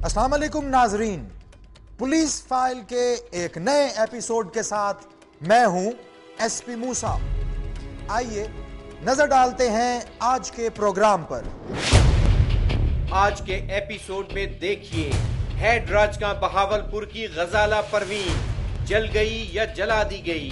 अस्सलाम वालेकुम नाजरीन, पुलिस फाइल के एक नए एपिसोड के साथ मैं हूं एसपी मूसा। आइए नजर डालते हैं आज के प्रोग्राम पर। आज के एपिसोड में देखिए, हेड राजका बहावलपुर की गजाला परवीन जल गई या जला दी गई।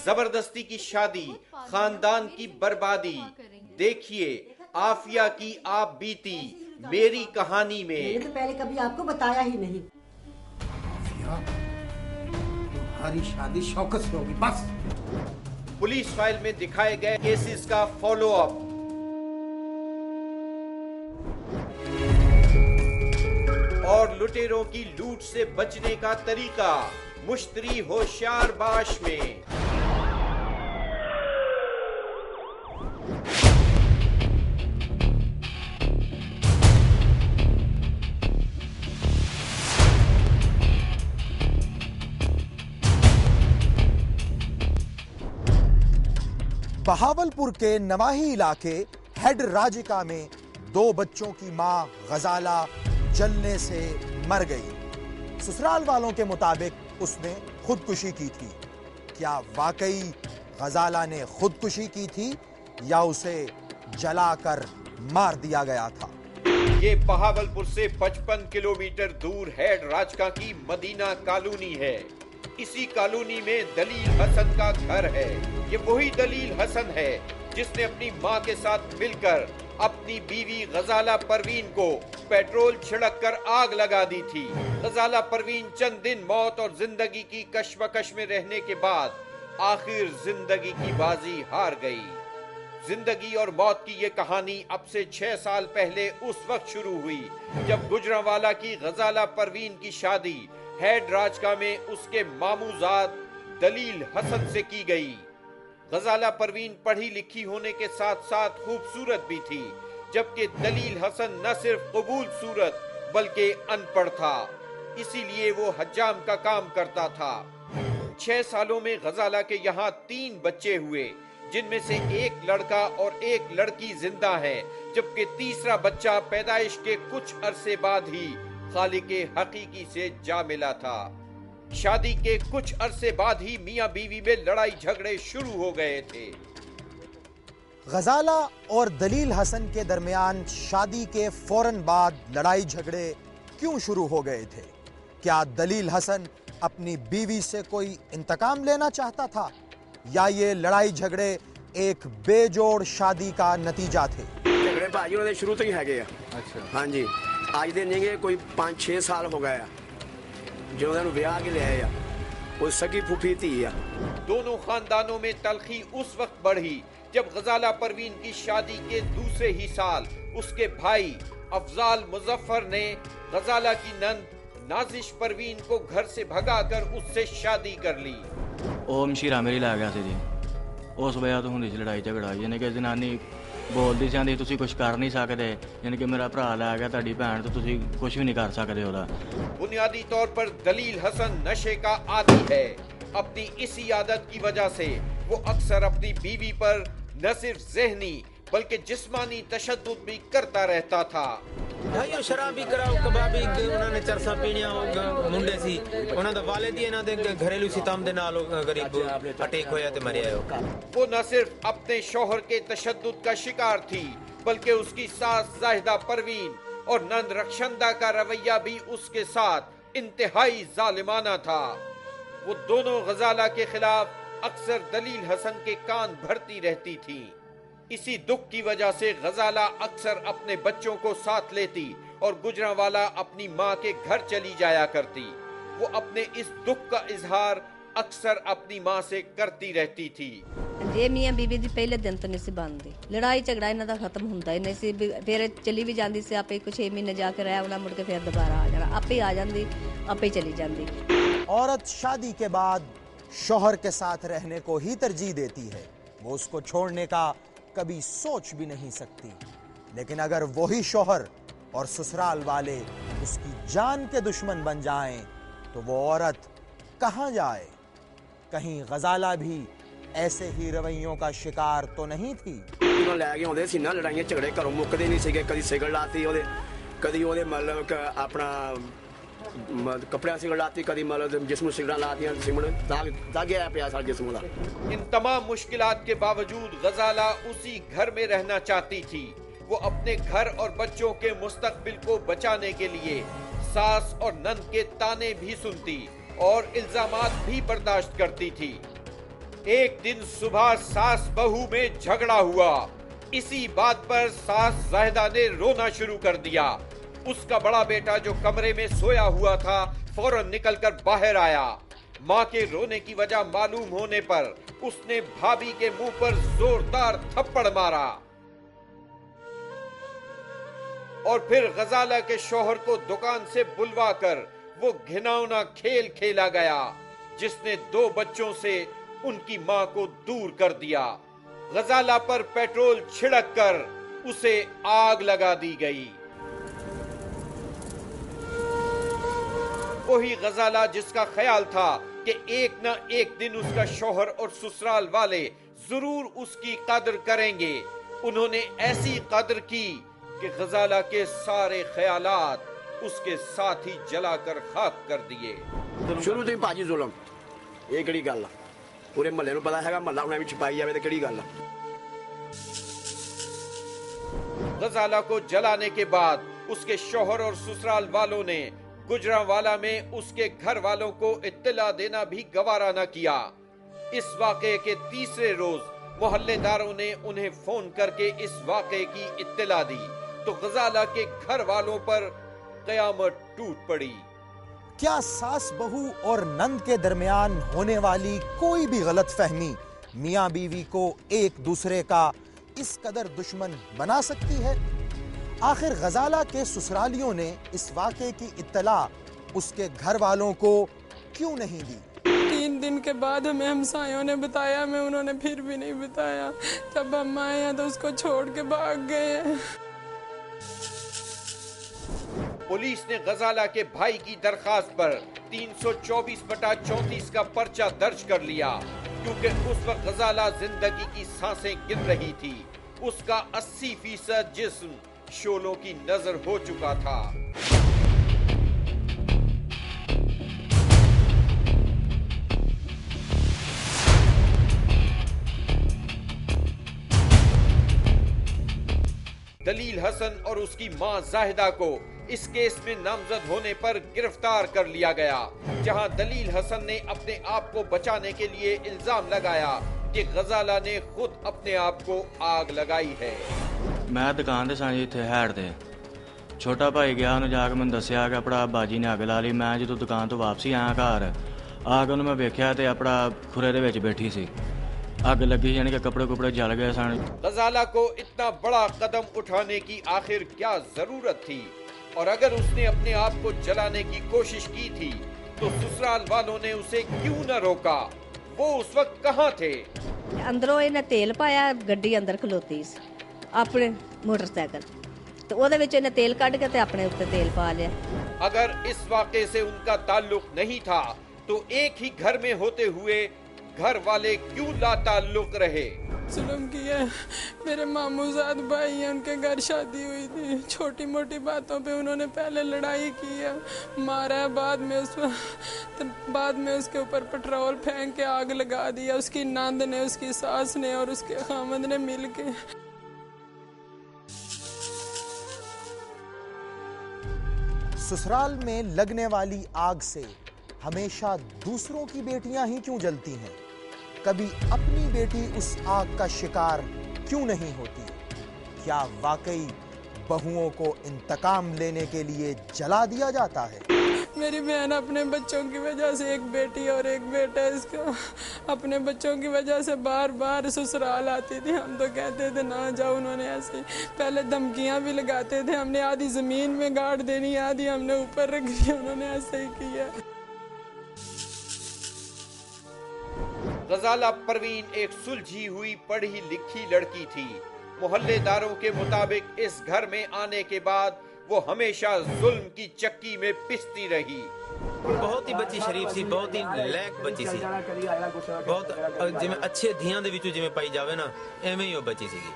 जबरदस्ती की शादी, खानदान की बर्बादी। देखिए आफिया की आप बीती मेरी कहानी में। मैंने तो पहले कभी आपको बताया ही नहीं। आफिया, तुम्हारी शादी शौकत से होगी बस। पुलिस फाइल में दिखाए गए केसेस का फॉलो अप। और लुटेरों की लूट से बचने का तरीका मुश्तरी होशियार बाश में। बहावलपुर के नवाही इलाके हेड राजिका में 2 बच्चों की मां गजाला जलने से मर गई। ससुराल वालों के मुताबिक उसने खुदकुशी की थी। क्या वाकई गजाला ने खुदकुशी की थी या उसे जलाकर मार दिया गया था? ये बहावलपुर से 55 किलोमीटर दूर हेड राजका की मदीना कॉलोनी है। इसी कॉलोनी में दलील हसन का घर है। ये वही दलील हसन है जिसने अपनी मां के साथ मिलकर अपनी बीवी गजाला परवीन को पेट्रोल छिड़क कर आग लगा दी थी। गजाला परवीन चंद दिन मौत और जिंदगी की कश्मकश में रहने के बाद आखिर जिंदगी की बाजी हार गई। जिंदगी और मौत की ये कहानी अब से 6 साल पहले उस वक्त शुरू हुई जब गुजरांवाला की गजाला परवीन की शादी हेड राजका में उसके मामूजाद दलील हसन से की गई। गजाला परवीन पढ़ी लिखी होने के साथ साथ खूबसूरत भी थी, जबकि दलील हसन न सिर्फ कबूल सूरत बल्कि अनपढ़ था। इसीलिए वो हज्जाम का काम करता था। 6 सालों में गजाला के यहाँ 3 बच्चे हुए, जिनमें से एक लड़का और एक लड़की जिंदा है, जबकि तीसरा बच्चा पैदाइश के कुछ अरसे बाद ही खालिके हकीकी से जा मिला था। शादी के कुछ अरसे बाद ही मियां बीवी में लड़ाई झगड़े शुरू हो गए थे। गजाला और दलील हसन के दरमियान शादी के फौरन बाद लड़ाई झगड़े क्यों शुरू हो गए थे? क्या दलील हसन अपनी बीवी से कोई इंतकाम लेना चाहता था या ये लड़ाई झगड़े एक बेजोड़ शादी का नतीजा थे? झगड़े भाजी उन्होंने शुरू तो ही है। अच्छा। हाँ जी, आज दिन नहीं कोई 5-6 साल हो गया जो उन्होंने ब्याह के ले आया। वो सगी फूफी थी। दोनों खानदानों में तलखी उस वक्त बढ़ी जब गजाला परवीन की शादी के दूसरे ही साल उसके भाई अफजाल मुजफ्फर ने गजाला की नंद नाजिश परवीन को घर से भगाकर उससे शादी कर ली। ਉਹ ਮਸ਼ੀਰਾ ਮੇਰੀ ਲੈ ਗਿਆ ਸੀ ਜੀ। ਉਸ ਵਜ੍ਹਾ ਤੋਂ ਹੁੰਦੀ ਸੀ ਲੜਾਈ ਝਗੜਾ, ਯਾਨੀ ਕਿ ਜਨਾਨੀ ਬੋਲਦੀ ਸੀ ਆਂਦੀ ਤੁਸੀਂ ਕੁਝ ਕਰ ਨਹੀਂ ਸਕਦੇ, ਯਾਨੀ ਕਿ ਮੇਰਾ ਭਰਾ ਲੈ ਗਿਆ ਤੁਹਾਡੀ ਭੈਣ तो ਤੁਸੀਂ कुछ भी नहीं कर सकते ਉਹਦਾ। बुनियादी तौर पर दलील हसन नशे का आदी है। अपनी इसी आदत की वजह से वो अक्सर अपनी बीवी पर न सिर्फ ज़हनी बल्कि जिस्मानी तशद्दुद भी करता रहता था। भाई शराब भी कराओ, कबाबी उन्होंने चरसा पीनिया मुंडे सी उन्होंने वालिद ही इन्हां दे घरेलू सितम दे नाल गरीब अटैक होया ते मरिया। वो न सिर्फ अपने शौहर के तशद्दुद का शिकार थी बल्कि उसकी सास जाहिदा परवीन और नंद रक्षंदा का रवैया भी उसके साथ इंतहाई जालिमाना था। वो दोनों गजाला के खिलाफ अक्सर दलील हसन के कान भरती रहती थी। इसी दुख की वजह से गजाला अक्सर अपने बच्चों को साथ लेती और गुजरांवाला अपनी माँ के घर चली जाया करती। वो अपने इस दुख का इजहार अक्सर अपनी माँ से करती रहती थी। ये मियां बीबी दी पहले दिन तो नहीं सी बनदी, लड़ाई झगड़ा इन्हां दा खत्म हुंदा ही नहीं सी। फिर चली भी जांदी सी, आपे कुछ 6 महीने जाके रह उन्हां, मुड़ के फिर दोबारा आ जाना, आपे आ जांदी, आपे चली जांदी। औरत शादी के बाद शौहर के साथ रहने को ही तरजीह देती है, वो उसको छोड़ने का कभी सोच भी नहीं सकती। लेकिन अगर वही शौहर और ससुराल वाले उसकी जान के दुश्मन बन जाएं तो वो औरत कहां जाए? कहीं गजाला भी ऐसे ही रवैयों का शिकार तो नहीं थी। ਜਦੋਂ ਲੈ ਕੇ ਆਉਂਦੇ ਸੀ ਨਾ ਲੜਾਈਆਂ ਝਗੜੇ ਘਰੋਂ ਮੁੱਕਦੇ ਨਹੀਂ ਸੀਗੇ। ਕਦੀ ਸਿਗਲ ਲਾਤੀ ਉਹਦੇ, ਕਦੀ ਉਹਦੇ ਮਤਲਬ ਆਪਣਾ कपड़े सिगड़ लाती, कदी मतलब जिस्म सिगड़ा लाती दागे पिया सारा जिस्म का। इन तमाम मुश्किलात के बावजूद गजाला उसी घर में रहना चाहती थी। वो अपने घर और बच्चों के मुस्तकबिल को बचाने के लिए सास और नंद के ताने भी सुनती और इल्जामात भी बर्दाश्त करती थी। एक दिन सुबह सास बहू में झगड़ा हुआ। इसी बात पर सास जाहिदा ने रोना शुरू कर दिया। उसका बड़ा बेटा जो कमरे में सोया हुआ था फौरन निकलकर बाहर आया। माँ के रोने की वजह मालूम होने पर उसने भाभी के मुंह पर जोरदार थप्पड़ मारा और फिर गजाला के शौहर को दुकान से बुलवाकर वो घिनौना खेल खेला गया जिसने 2 बच्चों से उनकी माँ को दूर कर दिया। गजाला पर पेट्रोल छिड़क कर उसे आग लगा दी गई। वही गजाला जिसका ख्याल था कि एक न एक दिन उसका शौहर और ससुराल वाले जरूर उसकी कदर करेंगे, उन्होंने ऐसी कदर की कि गजाला के सारे ख्यालात उसके साथ ही जलाकर खाक कर दिए। शुरू तो ही भाजी जुलम ये किहड़ी गल आ, पूरे महल्ले नूं पता हैगा, महल्ला हुणे भी छुपाई जावे ते किहड़ी गल आ। गजाला को जलाने के बाद उसके शौहर और ससुराल वालों ने गुजरांवाला में उसके घर वालों को इत्तला देना भी गवारा न किया। इस वाक़े के तीसरे रोज मोहल्लेदारों ने उन्हें फोन करके इस वाक़े की इत्तला दी तो गजाला के घर वालों पर कयामत टूट पड़ी। क्या सास बहू और नंद के दरमियान होने वाली कोई भी गलतफहमी मियां बीवी को एक दूसरे का इस कदर दुश्मन बना सकती है? आखिर गजाला के ससुरालियों ने इस वाक़े की इत्तला उसके घर वालों को क्यों नहीं दी? 3 दिन के बाद हमें हमसायों ने बताया, हमें उन्होंने फिर भी नहीं बताया। जब हम आए हैं तो उसको छोड़ के भाग गए हैं। पुलिस ने गजाला के भाई की दरखास्त पर 324/34 का पर्चा दर्ज कर लिया क्योंकि उस वक्त गजाला जिंदगी की सांसें गिन रही थी। उसका 80% जिस्म शोलों की नजर हो चुका था। दलील हसन और उसकी मां जाहिदा को इस केस में नामजद होने पर गिरफ्तार कर लिया गया, जहां दलील हसन ने अपने आप को बचाने के लिए इल्जाम लगाया कि गजाला ने खुद अपने आप को आग लगाई है। मैं दुकान ते सां इत्थे हैड ते छोटा भाई गया, उन्हें जाके मैंने दस्सिया कि अपना बाजी ने अग ला ली। मैं जो दुकान तो वापसी आया घर आके उन्हें मैं वेख्या ते अपना खुरे दे विच बैठी सी, अग लगी, यानी कि कपड़े कुपड़े जल गए सन। गजाला को इतना बड़ा कदम उठाने की आखिर क्या जरूरत थी? और अगर उसने अपने आप को जलाने की कोशिश की थी तो ससुराल वालों ने उसे क्यों न रोका? वो उस वक्त कहाँ थे? अंदरों इन्हें तेल पाया, गड्डी अंदर खलोती सी अपने मोटरसाइकिल, तो ਉਹਦੇ ਵਿੱਚ ਇਹਨੇ तेल ਕੱਢ के अपने उत्ते तेल पा लिया। अगर इस वाक़े से उनका ताल्लुक नहीं था तो एक ही घर में होते हुए घर वाले क्यों लाताल्लुक रहे? जुल्म किया। मेरे मामूजाद भाई हैं, उनके घर शादी हुई थी, छोटी मोटी बातों पे उन्होंने पहले लड़ाई की है, मारा है, बाद में उसके ऊपर पेट्रोल फेंक के आग लगा दिया। उसकी नंद ने, उसकी सास ने और उसके खामद ने मिल के। ससुराल में लगने वाली आग से हमेशा दूसरों की बेटियां ही क्यों जलती हैं? कभी अपनी बेटी उस आग का शिकार क्यों नहीं होती? क्या वाकई बहुओं को इंतकाम लेने के लिए जला दिया जाता है? मेरी बहन अपने बच्चों की वजह से, एक बेटी और एक बेटा इसका, अपने बच्चों की वजह से बार बार ससुराल आती थी। हम तो कहते थे ना जाओ, उन्होंने ऐसे पहले धमकियां भी लगाते थे, हमने आधी जमीन में गाड़ देनी, आधी हमने ऊपर रखी, उन्होंने ऐसे ही किया। गजाला परवीन एक सुलझी हुई पढ़ी लिखी लड़की थी। मोहल्लेदारों के मुताबिक इस घर में आने के बाद वो हमेशा जुल्म की चक्की में पिसती रही। ਬਹੁਤ ਹੀ ਬੱਚੀ ਸ਼ਰੀਫ ਸੀ, ਬਹੁਤ ਹੀ ਲਾਇਕ ਬੱਚੀ ਸੀ, ਬਹੁਤ ਜਿਵੇਂ ਅੱਛੇ ਧੀਆਂ ਦੇ ਵਿੱਚੋਂ ਜਿਵੇਂ ਪਾਈ ਜਾਵੇ ਨਾ, ਐਵੇਂ ਹੀ ਉਹ ਬੱਚੀ ਸੀਗੀ।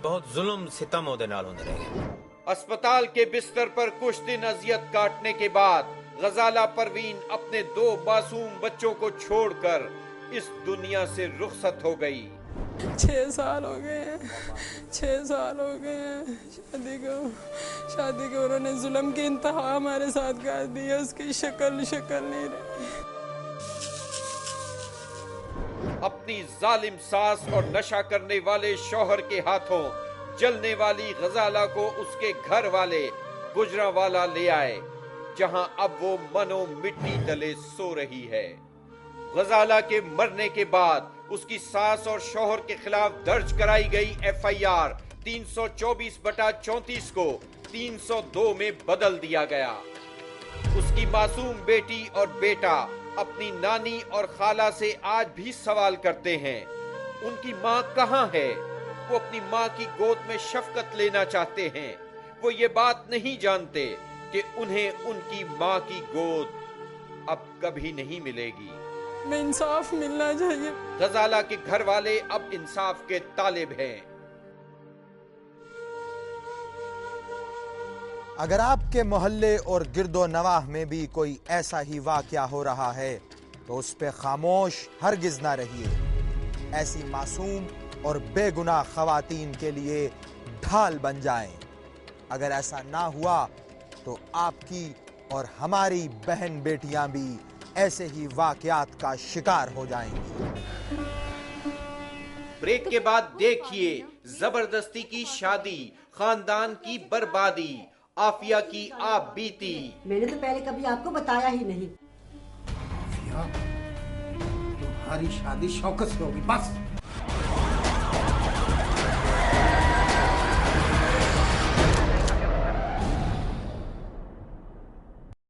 बहुत जुल्म सितम ਉਹਦੇ ਨਾਲ ਹੁੰਦੇ ਰਹੇ। अस्पताल के बिस्तर पर कुछ दिन अजियत काटने के बाद गजाला परवीन अपने 2 मासूम बच्चों को छोड़कर इस दुनिया से रुखसत हो गई। 6 साल हो गए हैं, 6 साल हो गए हैं शादी को उन्होंने जुल्म की इंतहा हमारे साथ कर दी है। उसकी शक्ल नहीं रही। अपनी जालिम सास और नशा करने वाले शौहर के हाथों जलने वाली गजाला को उसके घर वाले गुजरांवाला ले आए, जहां अब वो मनो मिट्टी तले सो रही है। गजाला के मरने के बाद उसकी सास और शौहर के खिलाफ दर्ज कराई गई FIR 324/34 को 302 में बदल दिया गया। उसकी मासूम बेटी और बेटा अपनी नानी और खाला से आज भी सवाल करते हैं, उनकी माँ कहाँ है? वो अपनी माँ की गोद में शफकत लेना चाहते हैं। वो ये बात नहीं जानते कि उन्हें उनकी माँ की गोद अब कभी नहीं मिलेगी। इंसाफ मिलना चाहिए। गजाला के घर वाले अब इंसाफ के तालिब हैं। अगर आपके मोहल्ले और गिरदो नवाह में भी कोई ऐसा ही वाकया हो रहा है तो उस पे खामोश हरगिज ना रहिए। ऐसी मासूम और बेगुनाह खवातीन के लिए ढाल बन जाएं। अगर ऐसा ना हुआ तो आपकी और हमारी बहन बेटियां भी ऐसे ही वाकयात का शिकार हो जाएंगी। ब्रेक के बाद देखिए जबरदस्ती की शादी, खानदान की बर्बादी, आफिया की आप बीती। मैंने तो पहले कभी आपको बताया ही नहीं। आफिया, तुम्हारी शादी शौकत से होगी बस।